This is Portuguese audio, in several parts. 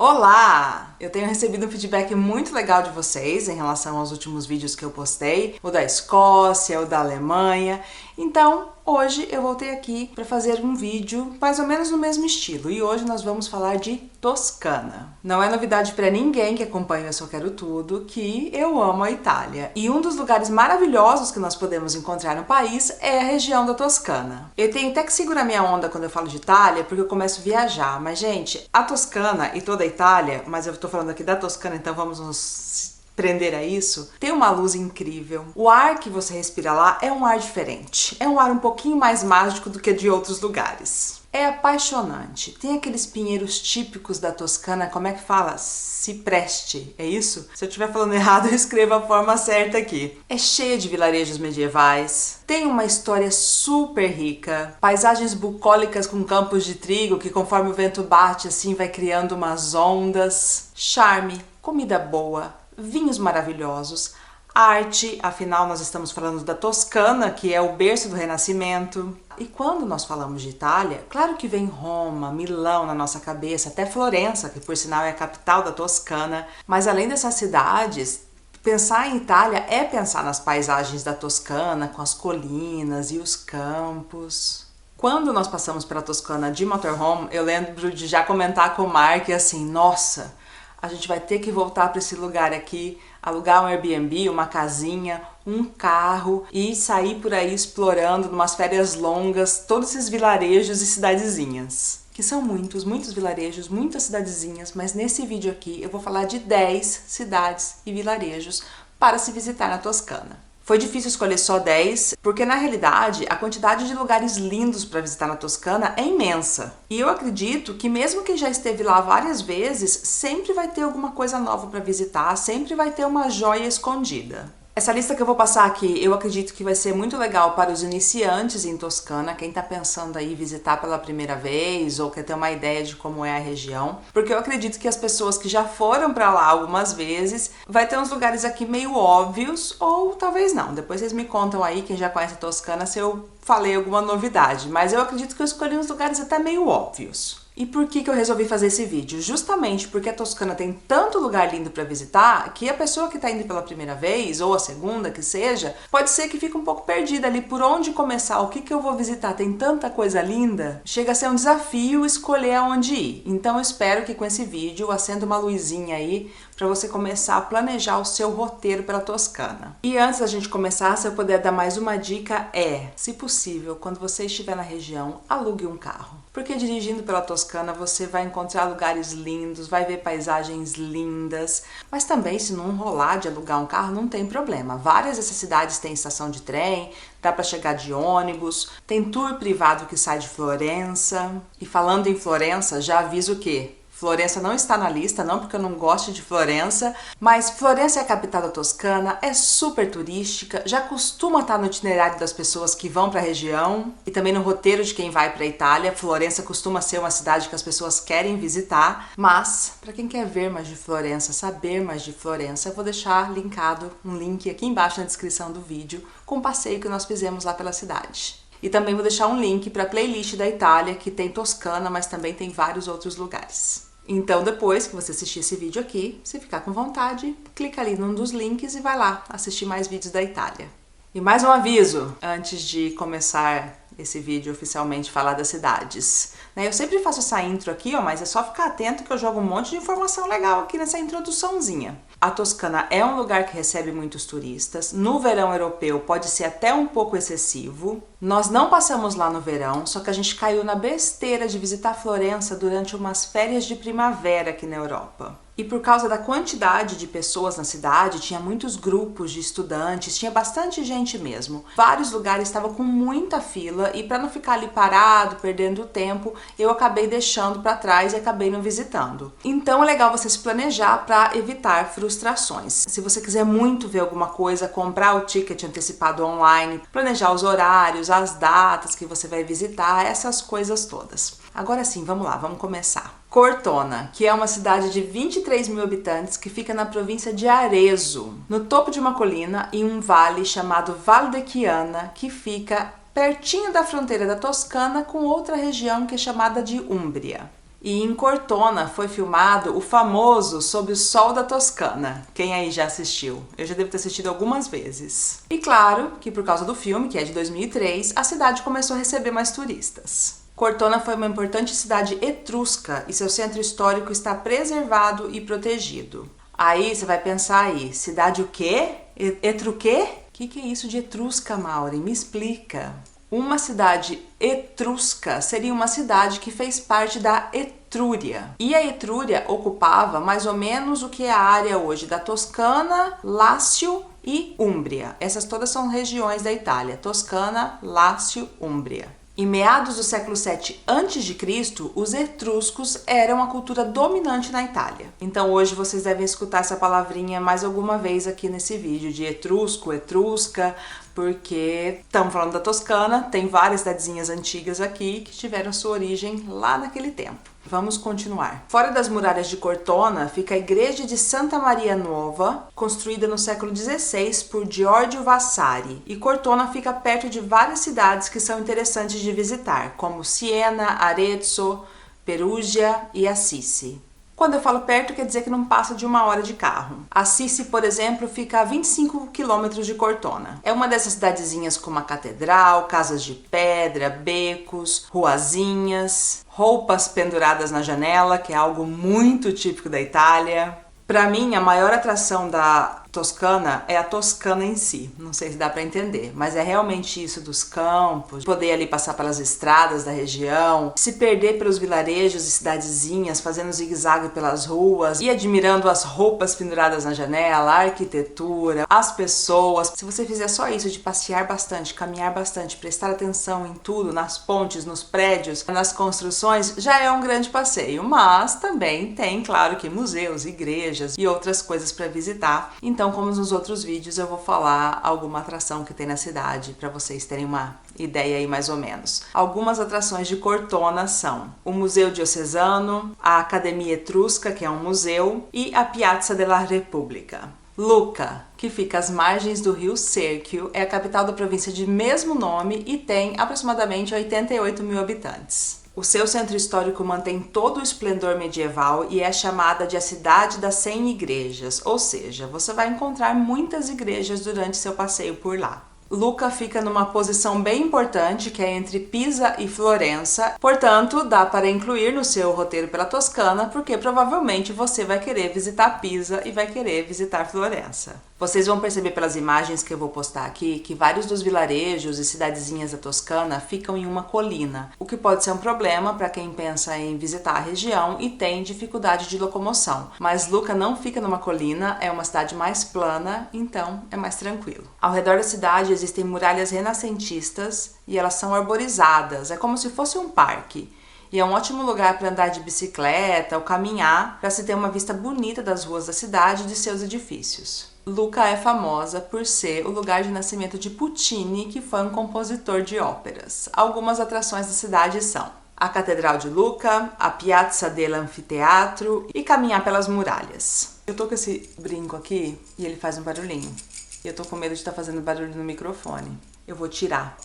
Olá! Eu tenho recebido um feedback muito legal de vocês em relação aos últimos vídeos que eu postei, o da Escócia, o da Alemanha. Então, hoje eu voltei aqui para fazer um vídeo mais ou menos no mesmo estilo. E hoje nós vamos falar de Toscana. Não é novidade para ninguém que acompanha o Eu Só Quero Tudo que eu amo a Itália. E um dos lugares maravilhosos que nós podemos encontrar no país é a região da Toscana. Eu tenho até que segurar minha onda quando eu falo de Itália, porque eu começo a viajar. Mas, gente, a Toscana e toda a Itália, mas eu tô falando aqui da Toscana, então vamos nos prender a isso, tem uma luz incrível. O ar que você respira lá é um ar diferente. É um ar um pouquinho mais mágico do que de outros lugares. É apaixonante. Tem aqueles pinheiros típicos da Toscana, como é que fala? Cipreste, é isso? Se eu estiver falando errado, eu escrevo a forma certa aqui. É cheia de vilarejos medievais, tem uma história super rica, paisagens bucólicas com campos de trigo que conforme o vento bate assim vai criando umas ondas, charme, comida boa, vinhos maravilhosos, arte, afinal nós estamos falando da Toscana, que é o berço do Renascimento. E quando nós falamos de Itália, claro que vem Roma, Milão na nossa cabeça, até Florença, que por sinal é a capital da Toscana, mas além dessas cidades, pensar em Itália é pensar nas paisagens da Toscana, com as colinas e os campos. Quando nós passamos pela Toscana de motorhome, eu lembro de já comentar com o Mark assim, nossa, a gente vai ter que voltar para esse lugar aqui, alugar um Airbnb, uma casinha, um carro e sair por aí explorando, numas férias longas, todos esses vilarejos e cidadezinhas. Que são muitos vilarejos, muitas cidadezinhas, mas nesse vídeo aqui eu vou falar de 10 cidades e vilarejos para se visitar na Toscana. Foi difícil escolher só 10, porque na realidade a quantidade de lugares lindos para visitar na Toscana é imensa. E eu acredito que mesmo quem já esteve lá várias vezes, sempre vai ter alguma coisa nova para visitar, sempre vai ter uma joia escondida. Essa lista que eu vou passar aqui, eu acredito que vai ser muito legal para os iniciantes em Toscana, quem está pensando aí visitar pela primeira vez ou quer ter uma ideia de como é a região, porque eu acredito que as pessoas que já foram para lá algumas vezes, vai ter uns lugares aqui meio óbvios ou talvez não. Depois vocês me contam aí, quem já conhece a Toscana, se eu falei alguma novidade, mas eu acredito que eu escolhi uns lugares até meio óbvios. E por que eu resolvi fazer esse vídeo? Justamente porque a Toscana tem tanto lugar lindo para visitar que a pessoa que está indo pela primeira vez, ou a segunda que seja, pode ser que fique um pouco perdida ali por onde começar, o que eu vou visitar, tem tanta coisa linda, chega a ser um desafio escolher aonde ir. Então eu espero que com esse vídeo acenda uma luzinha aí para você começar a planejar o seu roteiro pela Toscana. E antes da gente começar, se eu puder dar mais uma dica se possível, quando você estiver na região, alugue um carro. Porque dirigindo pela Toscana você vai encontrar lugares lindos, vai ver paisagens lindas, mas também se não rolar de alugar um carro não tem problema. Várias dessas cidades têm estação de trem, dá para chegar de ônibus, tem tour privado que sai de Florença. E falando em Florença, já aviso que Florença não está na lista, não porque eu não gosto de Florença, mas Florença é a capital da Toscana, é super turística, já costuma estar no itinerário das pessoas que vão para a região e também no roteiro de quem vai para a Itália. Florença costuma ser uma cidade que as pessoas querem visitar, mas para quem quer ver mais de Florença, saber mais de Florença, eu vou deixar linkado um link aqui embaixo na descrição do vídeo com o passeio que nós fizemos lá pela cidade. E também vou deixar um link para a playlist da Itália, que tem Toscana, mas também tem vários outros lugares. Então, depois que você assistir esse vídeo aqui, se ficar com vontade, clica ali num dos links e vai lá assistir mais vídeos da Itália. E mais um aviso, antes de começar esse vídeo oficialmente falar das cidades. Eu sempre faço essa intro aqui, mas é só ficar atento que eu jogo um monte de informação legal aqui nessa introduçãozinha. A Toscana é um lugar que recebe muitos turistas. No verão europeu pode ser até um pouco excessivo. Nós não passamos lá no verão, só que a gente caiu na besteira de visitar Florença durante umas férias de primavera aqui na Europa. E por causa da quantidade de pessoas na cidade, tinha muitos grupos de estudantes, tinha bastante gente mesmo. Vários lugares estavam com muita fila e para não ficar ali parado, perdendo tempo, eu acabei deixando para trás e acabei não visitando. Então é legal você se planejar para evitar frustrações. Se você quiser muito ver alguma coisa, comprar o ticket antecipado online, planejar os horários, as datas que você vai visitar, essas coisas todas. Agora sim, vamos lá, vamos começar. Cortona, que é uma cidade de 23 mil habitantes que fica na província de Arezzo, no topo de uma colina em um vale chamado Val de Chiana, que fica pertinho da fronteira da Toscana com outra região que é chamada de Úmbria. E em Cortona foi filmado o famoso Sob o Sol da Toscana. Quem aí já assistiu? Eu já devo ter assistido algumas vezes. E claro que por causa do filme, que é de 2003, a cidade começou a receber mais turistas. Cortona foi uma importante cidade etrusca e seu centro histórico está preservado e protegido. Aí você vai pensar aí, cidade o quê? Etruquê? O que é isso de etrusca, Maureen? Me explica. Uma cidade etrusca seria uma cidade que fez parte da Etrúria. E a Etrúria ocupava mais ou menos o que é a área hoje da Toscana, Lácio e Úmbria. Essas todas são regiões da Itália: Toscana, Lácio, Úmbria. Em meados do século VII a.C., os etruscos eram a cultura dominante na Itália. Então hoje vocês devem escutar essa palavrinha mais alguma vez aqui nesse vídeo, de etrusco, etrusca, porque estamos falando da Toscana, tem várias cidadezinhas antigas aqui que tiveram sua origem lá naquele tempo. Vamos continuar. Fora das muralhas de Cortona fica a igreja de Santa Maria Nuova, construída no século XVI por Giorgio Vasari. E Cortona fica perto de várias cidades que são interessantes de visitar, como Siena, Arezzo, Perugia e Assisi. Quando eu falo perto, quer dizer que não passa de 1 hora de carro. Assisi, por exemplo, fica a 25 quilômetros de Cortona. É uma dessas cidadezinhas com uma catedral, casas de pedra, becos, ruazinhas, roupas penduradas na janela, que é algo muito típico da Itália. Para mim, a maior atração da Toscana é a Toscana em si. Não sei se dá para entender, mas é realmente isso dos campos, poder ali passar pelas estradas da região, se perder pelos vilarejos e cidadezinhas, fazendo zigue-zague pelas ruas e admirando as roupas penduradas na janela, a arquitetura, as pessoas. Se você fizer só isso de passear bastante, caminhar bastante, prestar atenção em tudo, nas pontes, nos prédios, nas construções, já é um grande passeio. Mas também tem, claro que museus, igrejas e outras coisas para visitar. Então, como nos outros vídeos, eu vou falar alguma atração que tem na cidade para vocês terem uma ideia aí mais ou menos. Algumas atrações de Cortona são o Museu Diocesano, a Academia Etrusca, que é um museu, e a Piazza della Repubblica. Lucca, que fica às margens do rio Serchio, é a capital da província de mesmo nome e tem aproximadamente 88 mil habitantes. O seu centro histórico mantém todo o esplendor medieval e é chamada de a cidade das 100 igrejas, ou seja, você vai encontrar muitas igrejas durante seu passeio por lá. Lucca fica numa posição bem importante, que é entre Pisa e Florença, portanto, dá para incluir no seu roteiro pela Toscana, porque provavelmente você vai querer visitar Pisa e vai querer visitar Florença. Vocês vão perceber pelas imagens que eu vou postar aqui que vários dos vilarejos e cidadezinhas da Toscana ficam em uma colina, o que pode ser um problema para quem pensa em visitar a região e tem dificuldade de locomoção. Mas Lucca não fica numa colina, é uma cidade mais plana, então é mais tranquilo. Ao redor da cidade existem muralhas renascentistas e elas são arborizadas, é como se fosse um parque. E é um ótimo lugar para andar de bicicleta ou caminhar, para se ter uma vista bonita das ruas da cidade e de seus edifícios. Lucca é famosa por ser o lugar de nascimento de Puccini, que foi um compositor de óperas. Algumas atrações da cidade são a Catedral de Lucca, a Piazza dell'Anfiteatro e caminhar pelas muralhas. Eu tô com esse brinco aqui e ele faz um barulhinho. E eu tô com medo de estar fazendo barulho no microfone. Eu vou tirar.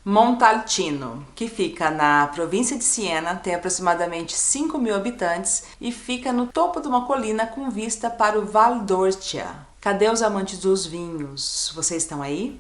Montalcino, que fica na província de Siena, tem aproximadamente 5 mil habitantes e fica no topo de uma colina com vista para o Val d'Orcia. Cadê os amantes dos vinhos? Vocês estão aí?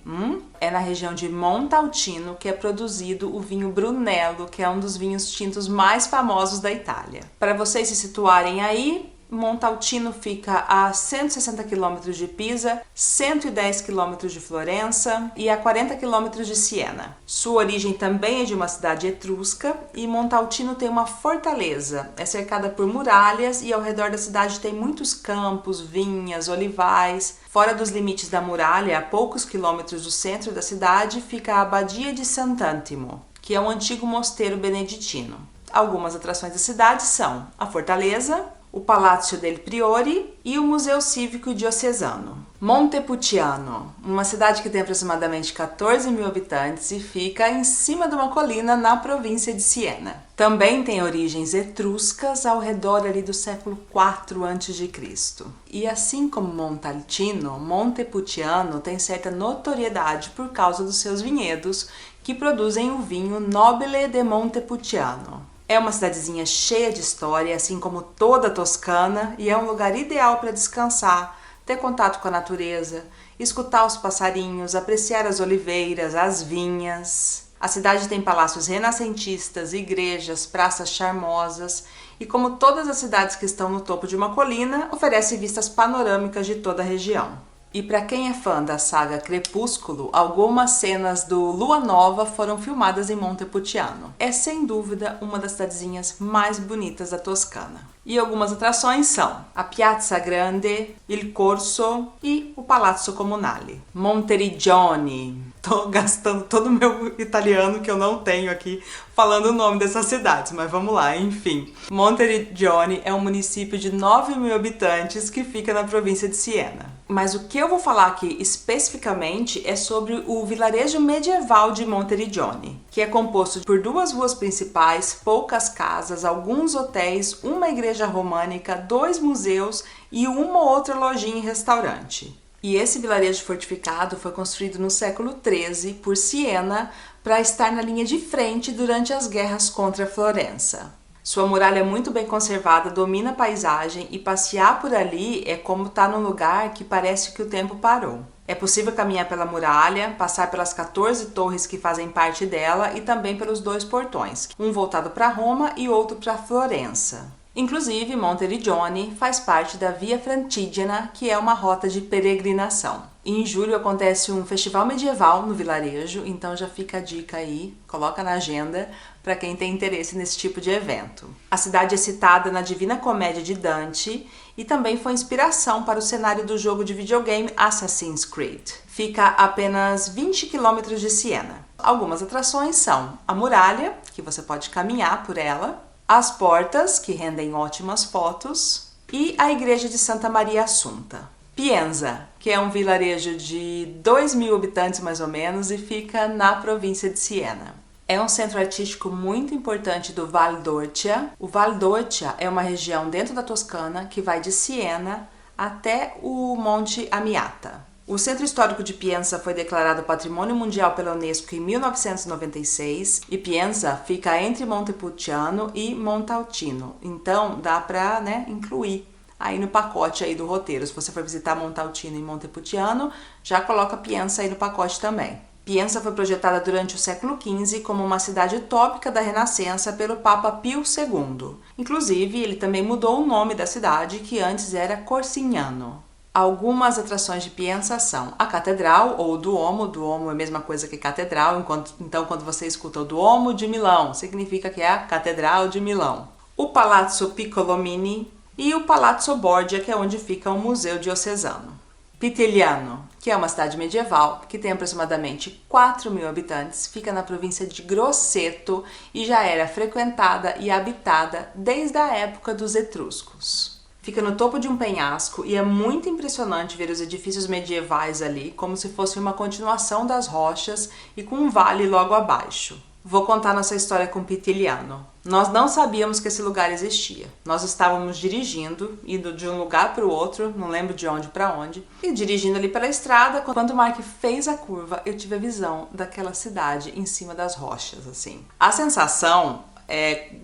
É na região de Montalcino que é produzido o vinho Brunello, que é um dos vinhos tintos mais famosos da Itália. Para vocês se situarem aí, Montalcino fica a 160 km de Pisa, 110 km de Florença e a 40 km de Siena. Sua origem também é de uma cidade etrusca e Montalcino tem uma fortaleza. É cercada por muralhas e ao redor da cidade tem muitos campos, vinhas, olivais. Fora dos limites da muralha, a poucos quilômetros do centro da cidade, fica a Abadia de Sant'Antimo, que é um antigo mosteiro beneditino. Algumas atrações da cidade são a fortaleza, o Palácio del Priore e o Museu Cívico Diocesano. Montepulciano, uma cidade que tem aproximadamente 14 mil habitantes e fica em cima de uma colina na província de Siena. Também tem origens etruscas ao redor ali do século IV a.C. E assim como Montalcino, Montepulciano tem certa notoriedade por causa dos seus vinhedos, que produzem o vinho Nobile de Montepulciano. É uma cidadezinha cheia de história, assim como toda a Toscana, e é um lugar ideal para descansar, ter contato com a natureza, escutar os passarinhos, apreciar as oliveiras, as vinhas. A cidade tem palácios renascentistas, igrejas, praças charmosas e, como todas as cidades que estão no topo de uma colina, oferece vistas panorâmicas de toda a região. E para quem é fã da saga Crepúsculo, algumas cenas do Lua Nova foram filmadas em Montepulciano. É sem dúvida uma das cidadezinhas mais bonitas da Toscana. E algumas atrações são a Piazza Grande, il Corso e o Palazzo Comunale. Monteriggioni. Tô gastando todo o meu italiano que eu não tenho aqui falando o nome dessas cidades, mas vamos lá, enfim. Monteriggioni é um município de 9.000 habitantes que fica na província de Siena. Mas o que eu vou falar aqui especificamente é sobre o vilarejo medieval de Monteriggioni, que é composto por 2 ruas principais, poucas casas, alguns hotéis, uma igreja românica, 2 museus e uma outra lojinha e restaurante. E esse vilarejo fortificado foi construído no século XIII por Siena para estar na linha de frente durante as guerras contra Florença. Sua muralha é muito bem conservada, domina a paisagem e passear por ali é como estar num lugar que parece que o tempo parou. É possível caminhar pela muralha, passar pelas 14 torres que fazem parte dela e também pelos 2 portões, um voltado para Roma e outro para Florença. Inclusive, Monteriggioni faz parte da Via Francigena, que é uma rota de peregrinação. Em julho acontece um festival medieval no vilarejo, então já fica a dica aí, coloca na agenda para quem tem interesse nesse tipo de evento. A cidade é citada na Divina Comédia de Dante e também foi inspiração para o cenário do jogo de videogame Assassin's Creed. Fica a apenas 20 km de Siena. Algumas atrações são a muralha, que você pode caminhar por ela, as portas, que rendem ótimas fotos, e a igreja de Santa Maria Assunta. Pienza, que é um vilarejo de 2.000 habitantes mais ou menos e fica na província de Siena. É um centro artístico muito importante do Val d'Orcia. O Val d'Orcia é uma região dentro da Toscana que vai de Siena até o Monte Amiata. O Centro Histórico de Pienza foi declarado Patrimônio Mundial pela Unesco em 1996 e Pienza fica entre Montepulciano e Montalcino. Então dá para, incluir aí no pacote aí do roteiro. Se você for visitar Montalcino e Montepulciano, já coloca Pienza aí no pacote também. Pienza foi projetada durante o século XV como uma cidade utópica da Renascença pelo Papa Pio II. Inclusive, ele também mudou o nome da cidade, que antes era Corsignano. Algumas atrações de Pienza são a Catedral ou o Duomo. Duomo é a mesma coisa que Catedral, então quando você escuta o Duomo de Milão, significa que é a Catedral de Milão. O Palazzo Piccolomini e o Palazzo Borgia, que é onde fica o Museu Diocesano. Pitigliano, que é uma cidade medieval que tem aproximadamente 4.000 habitantes, fica na província de Grosseto e já era frequentada e habitada desde a época dos etruscos. Fica no topo de um penhasco e é muito impressionante ver os edifícios medievais ali, como se fosse uma continuação das rochas e com um vale logo abaixo. Vou contar nossa história com Pitigliano. Nós não sabíamos que esse lugar existia. Nós estávamos dirigindo, indo de um lugar para o outro, não lembro de onde para onde, e dirigindo ali pela estrada. Quando o Mark fez a curva, eu tive a visão daquela cidade em cima das rochas, assim. A sensação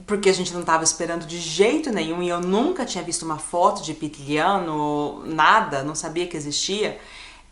porque a gente não estava esperando de jeito nenhum e eu nunca tinha visto uma foto de Pitigliano, nada, não sabia que existia,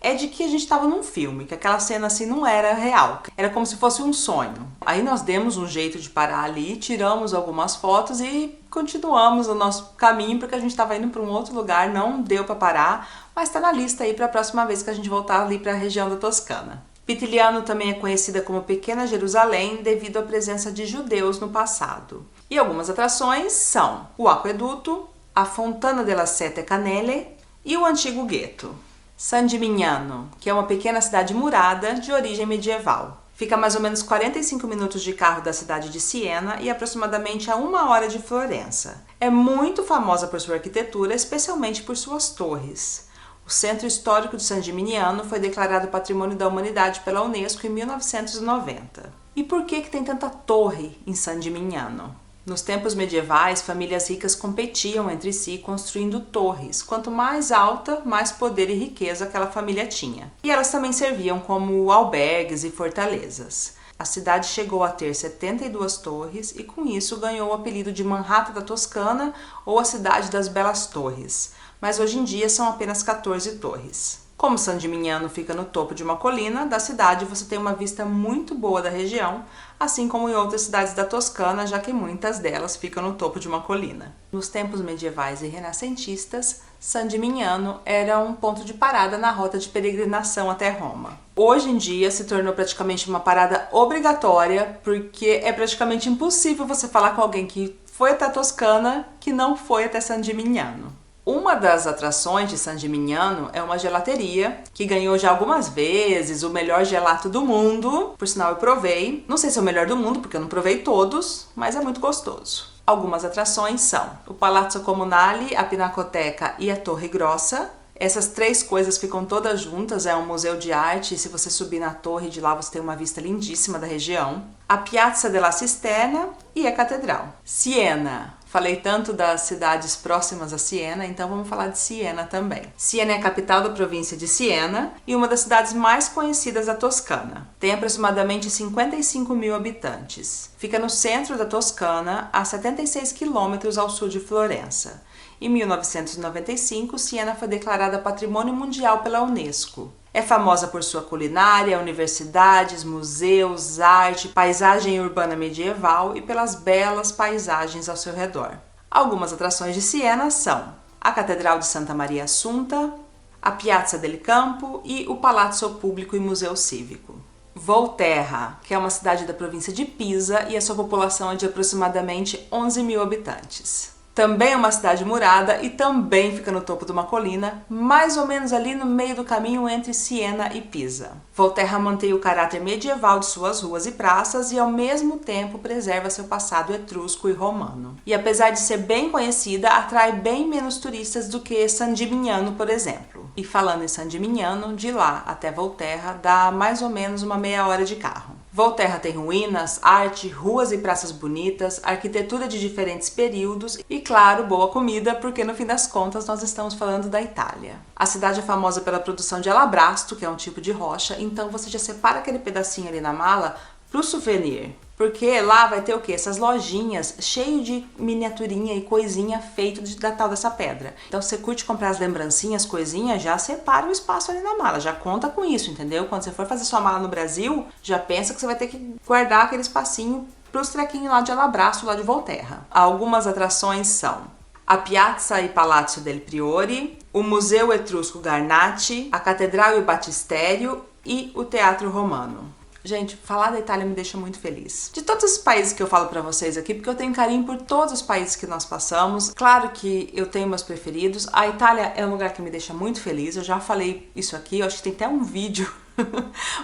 é de que a gente estava num filme, que aquela cena assim não era real, era como se fosse um sonho. Aí nós demos um jeito de parar ali, tiramos algumas fotos e continuamos o nosso caminho, porque a gente estava indo para um outro lugar, não deu para parar, mas está na lista aí para a próxima vez que a gente voltar ali para a região da Toscana. Pitigliano também é conhecida como Pequena Jerusalém devido à presença de judeus no passado. E algumas atrações são o Aqueduto, a Fontana della Sette Canele e o antigo gueto. San Gimignano, que é uma pequena cidade murada de origem medieval. Fica a mais ou menos 45 minutos de carro da cidade de Siena e aproximadamente a 1 hora de Florença. É muito famosa por sua arquitetura, especialmente por suas torres. O Centro Histórico de San Gimignano foi declarado Patrimônio da Humanidade pela Unesco em 1990. E por que tem tanta torre em San Gimignano? Nos tempos medievais, famílias ricas competiam entre si construindo torres. Quanto mais alta, mais poder e riqueza aquela família tinha. E elas também serviam como albergues e fortalezas. A cidade chegou a ter 72 torres e com isso ganhou o apelido de Manhattan da Toscana ou a cidade das Belas Torres, mas hoje em dia são apenas 14 torres. Como San Gimignano fica no topo de uma colina da cidade, você tem uma vista muito boa da região, assim como em outras cidades da Toscana, já que muitas delas ficam no topo de uma colina. Nos tempos medievais e renascentistas, San Gimignano era um ponto de parada na rota de peregrinação até Roma. Hoje em dia se tornou praticamente uma parada obrigatória, porque é praticamente impossível você falar com alguém que foi até a Toscana que não foi até San Gimignano. Uma das atrações de San Gimignano é uma gelateria que ganhou já algumas vezes o melhor gelato do mundo. Por sinal, eu provei. Não sei se é o melhor do mundo, porque eu não provei todos, mas é muito gostoso. Algumas atrações são o Palazzo Comunale, a Pinacoteca e a Torre Grossa. Essas três coisas ficam todas juntas, é um museu de arte e se você subir na torre de lá você tem uma vista lindíssima da região. A Piazza della Cisterna e a Catedral. Siena. Falei tanto das cidades próximas a Siena, então vamos falar de Siena também. Siena é a capital da província de Siena e uma das cidades mais conhecidas da Toscana. Tem aproximadamente 55 mil habitantes. Fica no centro da Toscana, a 76 quilômetros ao sul de Florença. Em 1995, Siena foi declarada Patrimônio Mundial pela Unesco. É famosa por sua culinária, universidades, museus, arte, paisagem urbana medieval e pelas belas paisagens ao seu redor. Algumas atrações de Siena são a Catedral de Santa Maria Assunta, a Piazza del Campo e o Palazzo Público e Museu Cívico. Volterra, que é uma cidade da província de Pisa e a sua população é de aproximadamente 11 mil habitantes. Também é uma cidade murada e também fica no topo de uma colina, mais ou menos ali no meio do caminho entre Siena e Pisa. Volterra mantém o caráter medieval de suas ruas e praças e ao mesmo tempo preserva seu passado etrusco e romano. E apesar de ser bem conhecida, atrai bem menos turistas do que San Gimignano, por exemplo. E falando em San Gimignano, de lá até Volterra dá mais ou menos uma meia hora de carro. Volterra tem ruínas, arte, ruas e praças bonitas, arquitetura de diferentes períodos e, claro, boa comida, porque no fim das contas nós estamos falando da Itália. A cidade é famosa pela produção de alabastro, que é um tipo de rocha, então você já separa aquele pedacinho ali na mala pro souvenir. Porque lá vai ter o quê? Essas lojinhas cheias de miniaturinha e coisinha feito da tal dessa pedra. Então você curte comprar as lembrancinhas, coisinhas, já separa o espaço ali na mala, já conta com isso, entendeu? Quando você for fazer sua mala no Brasil, já pensa que você vai ter que guardar aquele espacinho pros trequinhos lá de alabastro, lá de Volterra. Algumas atrações são a Piazza e Palazzo del Priore, o Museu Etrusco Garnati, a Catedral e o Batistério e o Teatro Romano. Gente, falar da Itália me deixa muito feliz. De todos os países que eu falo pra vocês aqui, porque eu tenho carinho por todos os países que nós passamos, claro que eu tenho meus preferidos. A Itália é um lugar que me deixa muito feliz, eu já falei isso aqui, eu acho que tem até um vídeo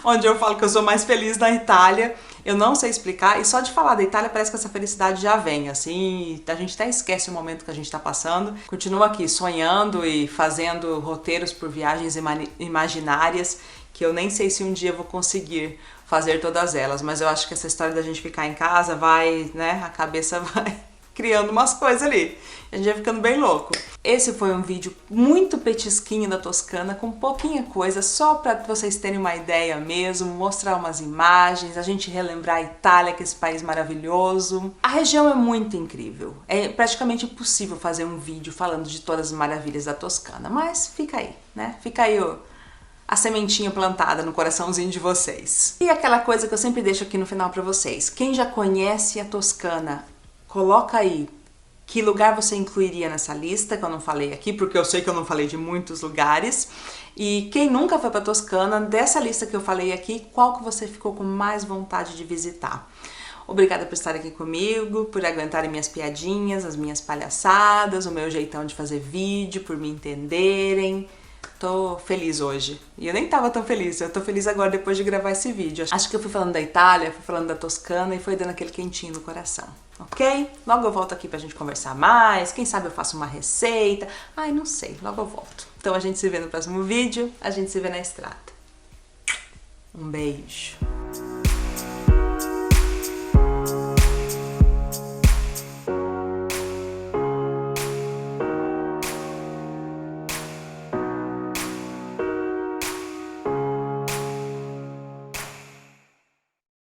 onde eu falo que eu sou mais feliz na Itália. Eu não sei explicar, e só de falar da Itália parece que essa felicidade já vem, assim, a gente até esquece o momento que a gente tá passando. Continua aqui sonhando e fazendo roteiros por viagens imaginárias, que eu nem sei se um dia eu vou conseguir fazer todas elas, mas eu acho que essa história da gente ficar em casa vai, né, a cabeça vai criando umas coisas ali, a gente vai ficando bem louco. Esse foi um vídeo muito petisquinho da Toscana, com pouquinha coisa, só para vocês terem uma ideia mesmo, mostrar umas imagens, a gente relembrar a Itália, que é esse país maravilhoso. A região é muito incrível, é praticamente impossível fazer um vídeo falando de todas as maravilhas da Toscana, mas fica aí, né, fica aí a sementinha plantada no coraçãozinho de vocês. E aquela coisa que eu sempre deixo aqui no final pra vocês. Quem já conhece a Toscana, coloca aí que lugar você incluiria nessa lista, que eu não falei aqui, porque eu sei que eu não falei de muitos lugares. E quem nunca foi pra Toscana, dessa lista que eu falei aqui, qual que você ficou com mais vontade de visitar? Obrigada por estar aqui comigo, por aguentarem minhas piadinhas, as minhas palhaçadas, o meu jeitão de fazer vídeo, por me entenderem. Tô feliz hoje. E eu nem tava tão feliz, eu tô feliz agora depois de gravar esse vídeo. Acho que eu fui falando da Itália, fui falando da Toscana e foi dando aquele quentinho no coração, ok? Logo eu volto aqui pra gente conversar mais, quem sabe eu faço uma receita. Ai, não sei, logo eu volto. Então a gente se vê no próximo vídeo, a gente se vê na estrada. Um beijo.